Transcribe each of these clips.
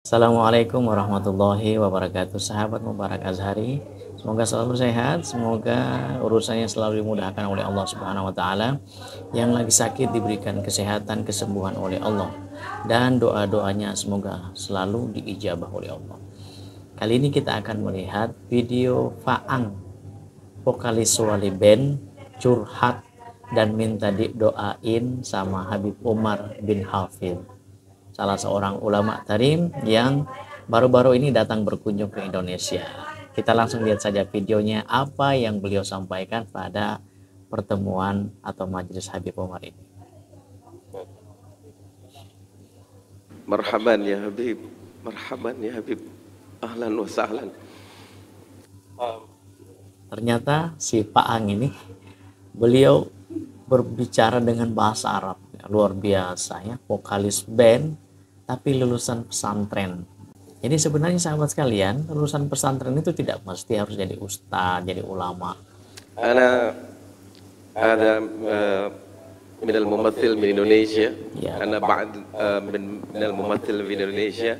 Assalamualaikum warahmatullahi wabarakatuh. Sahabat Mubarak Azhari, semoga selalu sehat, semoga urusannya selalu dimudahkan oleh Allah Subhanahu wa taala. Yang lagi sakit diberikan kesehatan, kesembuhan oleh Allah, dan doa-doanya semoga selalu diijabah oleh Allah. Kali ini kita akan melihat video Faang, vokalis Wali Band, curhat dan minta didoain sama Habib Umar bin Hafidh, salah seorang ulama tarim yang baru-baru ini datang berkunjung ke Indonesia. Kita langsung lihat saja videonya, apa yang beliau sampaikan pada pertemuan atau majelis Habib Umar ini. Marhaban ya Habib, marhaban ya Habib, ahlan wa sahlan. Ternyata si Faang ini, beliau berbicara dengan bahasa Arab, luar biasa ya, vokalis band tapi lulusan pesantren. Jadi sebenarnya sahabat sekalian, lulusan pesantren itu tidak mesti harus jadi ustadz, jadi ulama. Ana ada min al-mumathil min Indonesia. Ya. Ana ba'd min al-mumathil min Indonesia.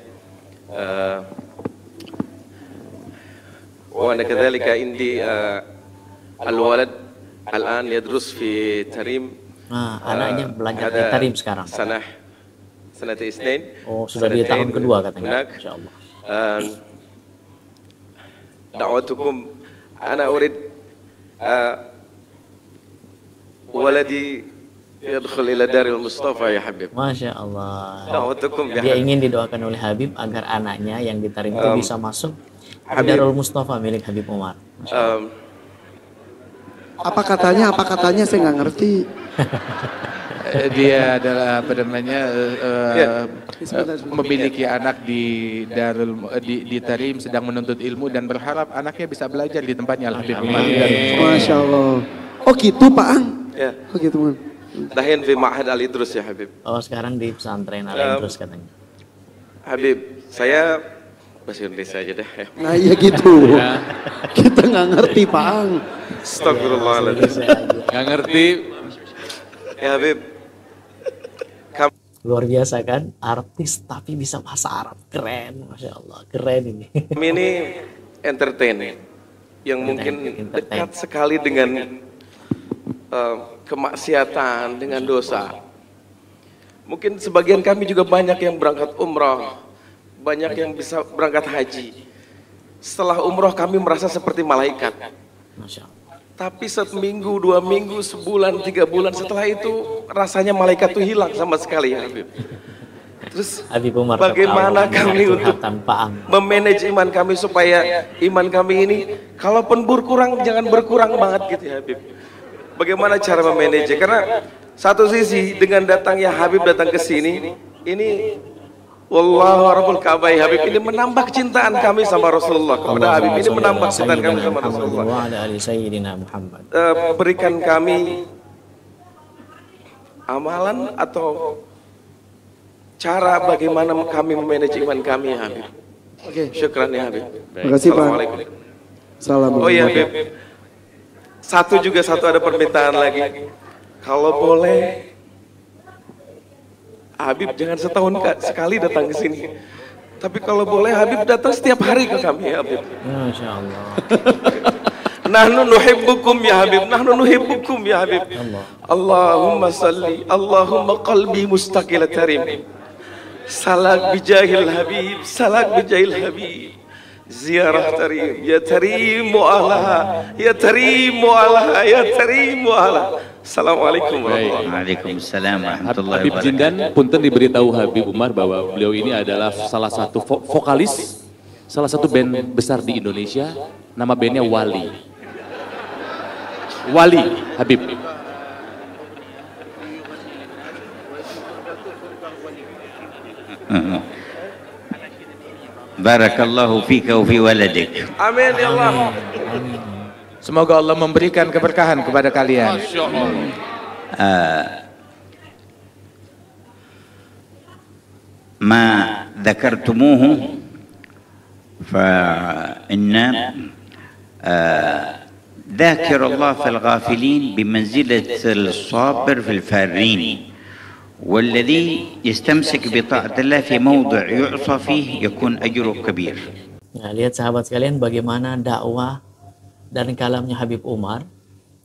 Wa ana kadhalika indi al-walad al-an yadrus fi Tarim. Nah, anaknya belajar di Tarim sekarang. Sanat isnin. Oh, sudah di tahun kedua katanya. Insyaallah. Da'watukum ana urid waladi yadkhul ila Darul Mustafa ya Habib. Masya Allah. Da'watukum ya Dia Habib. ingin didoakan oleh Habib agar anaknya yang di Tarim itu bisa masuk ke Darul Mustafa milik Habib Umar. Apa katanya saya nggak ngerti. Dia adalah apa namanya memiliki anak di di Tarim, sedang menuntut ilmu dan berharap anaknya bisa belajar di tempatnya Al-Habib Umar. Masya Allah. Oh gitu Pak Ang. Ya. Oh gitu man. Dahin fi Ma'had Al-Idrus ya Habib. Oh, sekarang di pesantren Al-Idrus katanya. Habib, saya bahasa Indonesia aja deh. Nah iya gitu. Kita nggak ngerti Pak Ang. Astagfirullahaladzim. Nggak ngerti. Ya Habib, Luar biasa kan, artis tapi bisa bahasa Arab, keren, Masya Allah, keren ini. kami ini entertain yang mungkin dekat sekali dengan kemaksiatan, dengan dosa. Mungkin sebagian kami juga banyak yang berangkat umrah, banyak yang bisa berangkat haji. Setelah umrah kami merasa seperti malaikat. Masya Allah. Tapi seminggu, 2 minggu, sebulan, 3 bulan setelah itu rasanya malaikat itu hilang sama sekali ya Habib. Terus Habib Umar bagaimana kami untuk Faang memanage iman kami supaya iman kami ini kalaupun berkurang jangan berkurang banget gitu ya Habib. Bagaimana cara memanage? Karena satu sisi dengan datangnya Habib datang ke sini, ini wallahu rabbul Ka'bah Habib ini menambah kecintaan kami sama Rasulullah kepada Habib, ini menambah kecintaan kami sama Rasulullah. wa ala ali sayyidina Muhammad. Berikan kami amalan atau cara bagaimana kami memanage iman kami ya Habib. Oke. Syukran ya Habib. Terima kasih Pak. Assalamualaikum. Salam. Oh iya Habib. Satu ada permintaan lagi. Kalau boleh Habib jangan setahun sekali datang ke sini. Tapi kalau boleh Habib datang setiap hari ke kami ya Habib. Masya Allah. Nahnu nuhibbukum ya Habib. Nahnu nuhibbukum ya Habib. Allahumma salli. Allahumma qalbi mustaqil tarim. Salak bijahil Habib. Salak bijahil Habib. Ziarah tarim. Ya tarim mu'alaha. Ya tarim mu'alaha. Ya tarim mu'alaha. Assalamualaikum warahmatullahi wabarakatuh. Waalaikumsalam warahmatullahi Habib wabarakatuh. Jindan punten diberitahu Habib Umar bahwa beliau ini adalah salah satu vokalis salah satu band besar di Indonesia, nama bandnya Wali. Wali Habib. Barakallahu fika wa fi waladik. Amin ya Allah. Semoga Allah memberikan keberkahan kepada kalian. ما ذكرتموه فإن ذاكر الله في الغافلين بمنزلة الصابر في الفارين والذي يستمسك بطاعة الله في موضع يعصى فيه يكون أجره كبير. Nah, lihat sahabat sekalian bagaimana dakwah dan kalamnya Habib Umar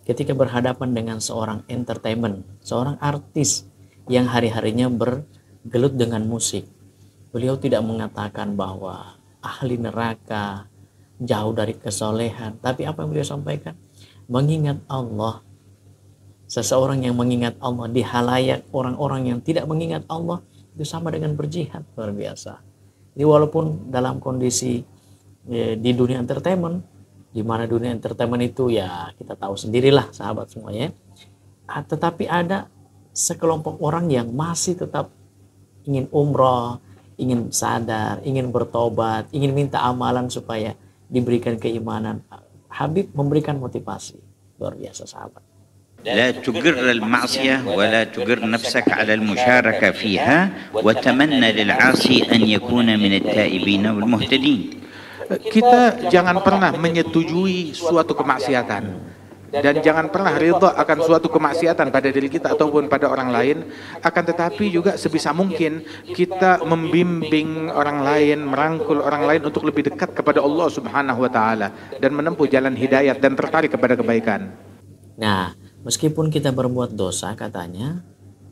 ketika berhadapan dengan seorang entertainment, seorang artis yang hari-harinya bergelut dengan musik. Beliau tidak mengatakan bahwa ahli neraka, jauh dari kesolehan, tapi apa yang beliau sampaikan? Mengingat Allah. Seseorang yang mengingat Allah di halayak orang-orang yang tidak mengingat Allah itu sama dengan berjihad, luar biasa. Jadi walaupun dalam kondisi di dunia entertainment, di mana dunia entertainment itu ya kita tahu sendirilah sahabat semuanya, tetapi ada sekelompok orang yang masih tetap ingin umroh, ingin sadar, ingin bertobat, ingin minta amalan supaya diberikan keimanan. Habib memberikan motivasi, luar biasa sahabat. لا تجر المعصية ولا تجر نفسك على المشاركة فيها وتمنى للعاصي أن يكون من التائبين والمهتدين. Kita jangan pernah menyetujui suatu kemaksiatan dan jangan pernah ridha akan suatu kemaksiatan pada diri kita ataupun pada orang lain, akan tetapi juga sebisa mungkin kita membimbing orang lain, merangkul orang lain untuk lebih dekat kepada Allah Subhanahu wa taala dan menempuh jalan hidayat dan tertarik kepada kebaikan. Nah, meskipun kita berbuat dosa, katanya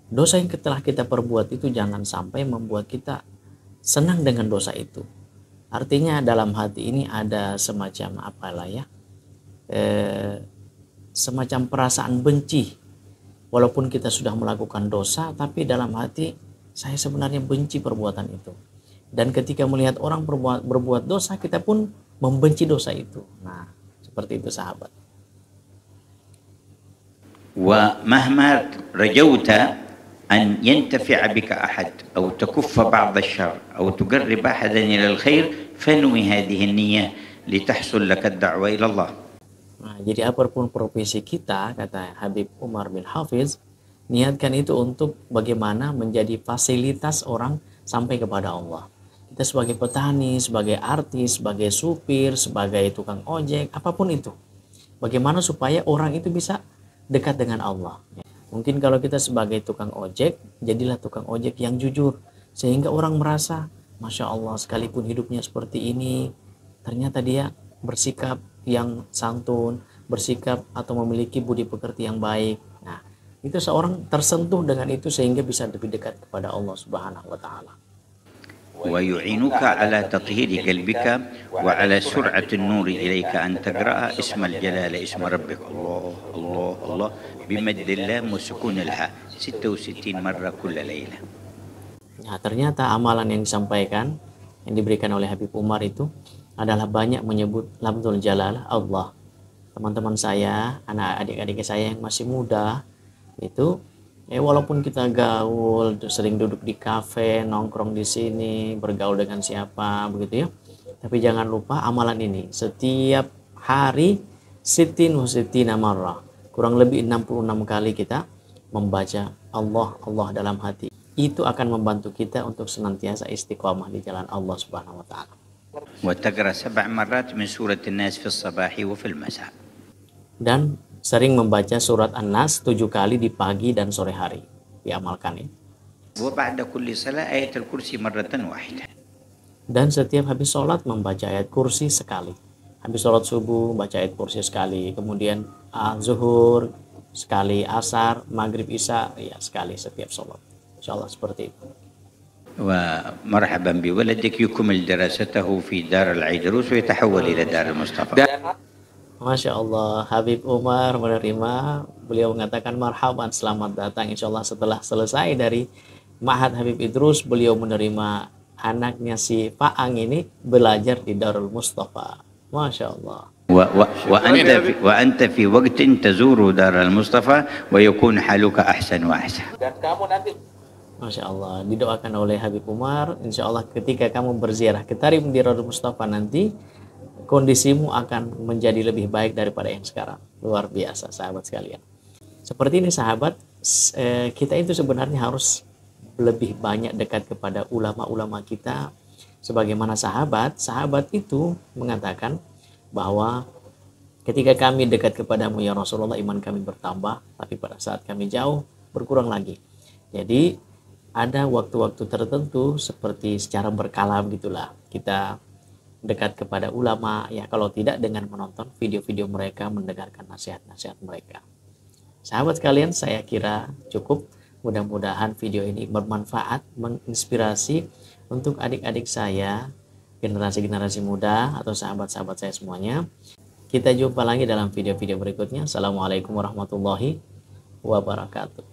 dosa yang telah kita perbuat itu jangan sampai membuat kita senang dengan dosa itu. Artinya dalam hati ini ada semacam apalah ya, semacam perasaan benci. Walaupun kita sudah melakukan dosa, tapi dalam hati saya sebenarnya benci perbuatan itu. Dan ketika melihat orang berbuat dosa, kita pun membenci dosa itu. Nah, seperti itu sahabat. ومهما رجوت أن ينتفع بك أحد أو تكف بعض الشر أو تقرب أحدا إلى الخير فانوي هذه النية لتحصل لك الدعوة إلى الله. Nah, jadi apapun profesi kita, kata Habib Umar bin Hafiz, niatkan itu untuk bagaimana menjadi fasilitas orang sampai kepada Allah. Kita sebagai petani, sebagai artis, sebagai supir, sebagai tukang ojek, apapun itu. Bagaimana supaya orang itu bisa dekat dengan Allah. Mungkin kalau kita sebagai tukang ojek, jadilah tukang ojek yang jujur, sehingga orang merasa, Masya Allah, sekalipun hidupnya seperti ini, ternyata dia bersikap yang santun, bersikap atau memiliki budi pekerti yang baik. Nah, itu seorang tersentuh dengan itu sehingga bisa lebih dekat kepada Allah Subhanahu wa taala. ويعينك على تطهير قلبك وعلى سرعة النور إليك أن تقرأ اسم الجلالة اسم ربك الله الله الله بمد اللام وسكون الحاء 66 مرة كل ليلة. Nah, ternyata amalan yang disampaikan, yang diberikan oleh Habib Umar itu adalah banyak menyebut lafzul jalalah Allah. Teman-teman saya, anak adik-adik saya yang masih muda itu, walaupun kita gaul, sering duduk di kafe, nongkrong di sini, bergaul dengan siapa, begitu ya. Tapi jangan lupa amalan ini. Setiap hari sitin marrah, kurang lebih 66 kali kita membaca Allah, Allah dalam hati. Itu akan membantu kita untuk senantiasa istiqomah di jalan Allah Subhanahu wa taala. وتقرأ 7 مرات من سورة الناس في الصباح وفي المساء. Dan sering membaca surat An-Nas 7 kali di pagi dan sore hari. Diamalkan ini. وبعد كل صلاة آية الكرسي مرة واحدة. Dan setiap habis sholat membaca ayat kursi sekali. Habis sholat subuh baca ayat kursi sekali. Kemudian zuhur sekali, asar, maghrib, isya ya sekali setiap sholat. InsyaAllah seperti itu. ومرحبا بولدك يكمل دراسته في دار العيدروس ويتحول إلى دار المصطفى. Masya Allah, Habib Umar menerima, beliau mengatakan marhaban, selamat datang. Insya Allah setelah selesai dari Ma'had Habib Idrus, beliau menerima anaknya si Faang ini belajar di Darul Mustafa. Masya Allah. وأنت في وقت تزور دار المصطفى ويكون حالك أحسن وأحسن. Dan kamu nanti Masya Allah, didoakan oleh Habib Umar, insya Allah ketika kamu berziarah ke Tarim di Darul Mustafa nanti, kondisimu akan menjadi lebih baik daripada yang sekarang. Luar biasa sahabat sekalian. Seperti ini sahabat, kita itu sebenarnya harus lebih banyak dekat kepada ulama-ulama kita. Sebagaimana sahabat itu mengatakan bahwa ketika kami dekat kepadamu ya Rasulullah, iman kami bertambah, tapi pada saat kami jauh berkurang lagi. Jadi ada waktu-waktu tertentu seperti secara berkala begitulah kita dekat kepada ulama, ya kalau tidak dengan menonton video-video mereka, mendengarkan nasihat-nasihat mereka. Sahabat sekalian, saya kira cukup. Mudah-mudahan video ini bermanfaat, menginspirasi untuk adik-adik saya, generasi-generasi muda atau sahabat-sahabat saya semuanya. Kita jumpa lagi dalam video-video berikutnya. Assalamualaikum warahmatullahi wabarakatuh.